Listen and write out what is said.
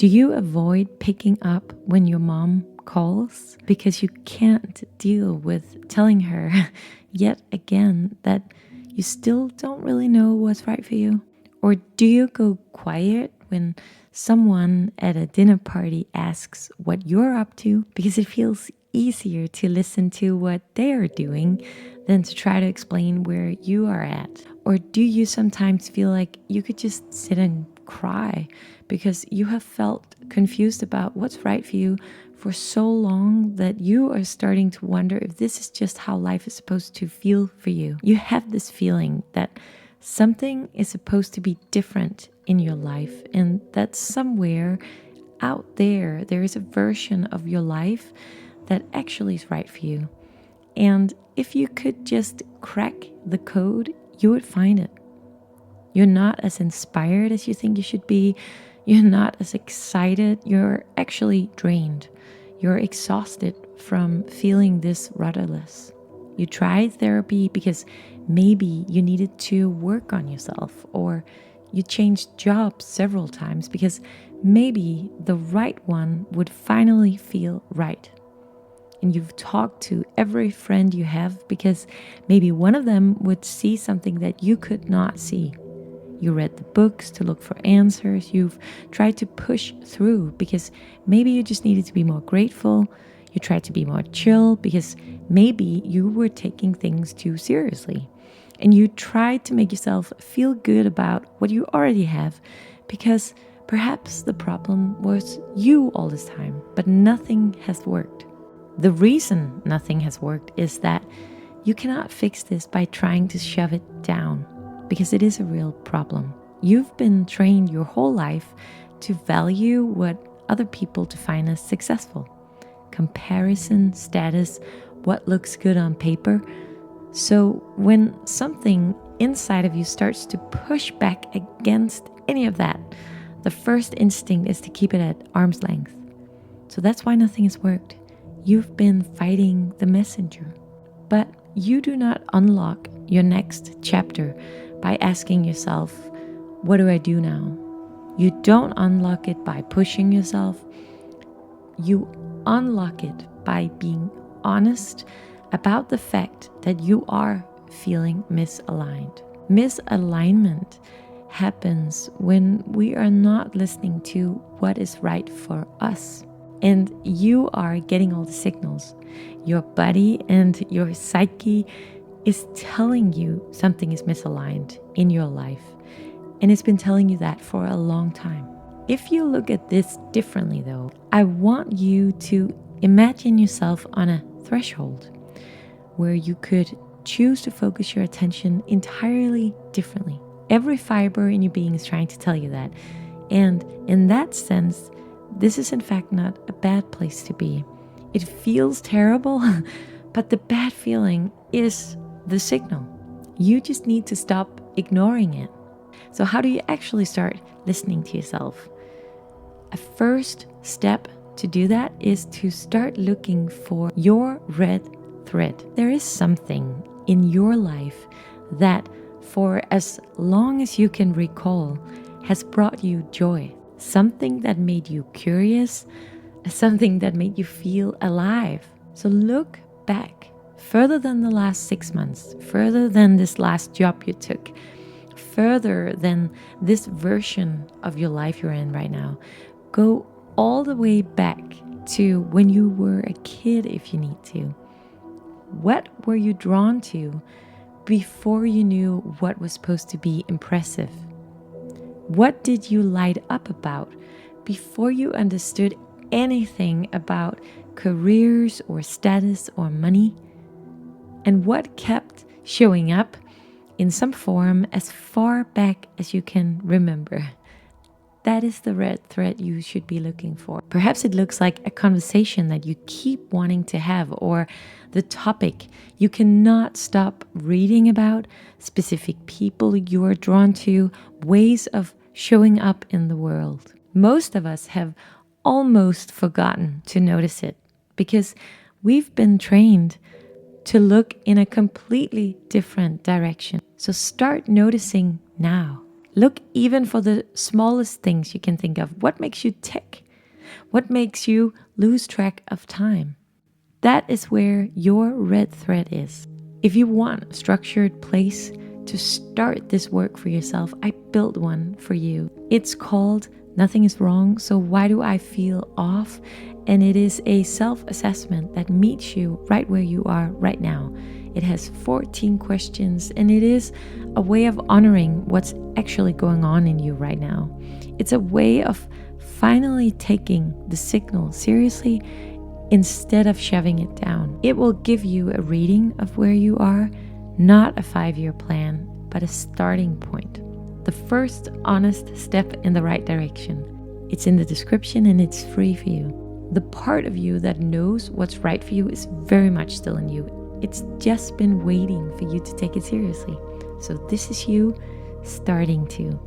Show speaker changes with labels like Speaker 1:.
Speaker 1: Do you avoid picking up when your mom calls because you can't deal with telling her yet again that you still don't really know what's right for you? Or do you go quiet when someone at a dinner party asks what you're up to because it feels easier to listen to what they are doing than to try to explain where you are at? Or do you sometimes feel like you could just sit and cry because you have felt confused about what's right for you for so long that you are starting to wonder if this is just how life is supposed to feel for you? You have this feeling that something is supposed to be different in your life, and that somewhere out there is a version of your life that actually is right for you. And if you could just crack the code, you would find it. You're not as inspired as you think you should be. You're not as excited. You're actually drained. You're exhausted from feeling this rudderless. You tried therapy because maybe you needed to work on yourself, or you changed jobs several times because maybe the right one would finally feel right. And you've talked to every friend you have because maybe one of them would see something that you could not see. You read the books to look for answers. You've tried to push through because maybe you just needed to be more grateful. You tried to be more chill because maybe you were taking things too seriously. And you tried to make yourself feel good about what you already have because perhaps the problem was you all this time, but nothing has worked. The reason nothing has worked is that you cannot fix this by trying to shove it down, because it is a real problem. You've been trained your whole life to value what other people define as successful. Comparison, status, what looks good on paper. So when something inside of you starts to push back against any of that, the first instinct is to keep it at arm's length. So that's why nothing has worked. You've been fighting the messenger. But you do not unlock your next chapter by asking yourself, what do I do now? You don't unlock it by pushing yourself. You unlock it by being honest about the fact that you are feeling misaligned. Misalignment happens when we are not listening to what is right for us. And you are getting all the signals. Your body and your psyche is telling you something is misaligned in your life. And it's been telling you that for a long time. If you look at this differently though, I want you to imagine yourself on a threshold where you could choose to focus your attention entirely differently. Every fiber in your being is trying to tell you that. And in that sense, this is in fact not a bad place to be. It feels terrible, but the bad feeling is the signal. You just need to stop ignoring it. So how do you actually start listening to yourself? A first step to do that is to start looking for your red thread. There is something in your life that for as long as you can recall has brought you joy. Something that made you curious, something that made you feel alive. So look back further than the last 6 months, further than this last job you took, further than this version of your life you're in right now. Go all the way back to when you were a kid if you need to. What were you drawn to before you knew what was supposed to be impressive? What did you light up about before you understood anything about careers or status or money? And what kept showing up in some form as far back as you can remember? That is the red thread you should be looking for. Perhaps it looks like a conversation that you keep wanting to have, or the topic you cannot stop reading about, specific people you are drawn to, ways of showing up in the world. Most of us have almost forgotten to notice it because we've been trained to look in a completely different direction. So start noticing now. Look even for the smallest things you can think of. What makes you tick? What makes you lose track of time? That is where your red thread is. If you want a structured place to start this work for yourself, I built one for you. It's called Nothing is Wrong, So Why Do I Feel Off? And it is a self-assessment that meets you right where you are right now. It has 14 questions, and it is a way of honoring what's actually going on in you right now. It's a way of finally taking the signal seriously instead of shoving it down. It will give you a reading of where you are, not a 5-year plan, but a starting point. The first honest step in the right direction. It's in the description and it's free for you. The part of you that knows what's right for you is very much still in you. It's just been waiting for you to take it seriously. So this is you starting to.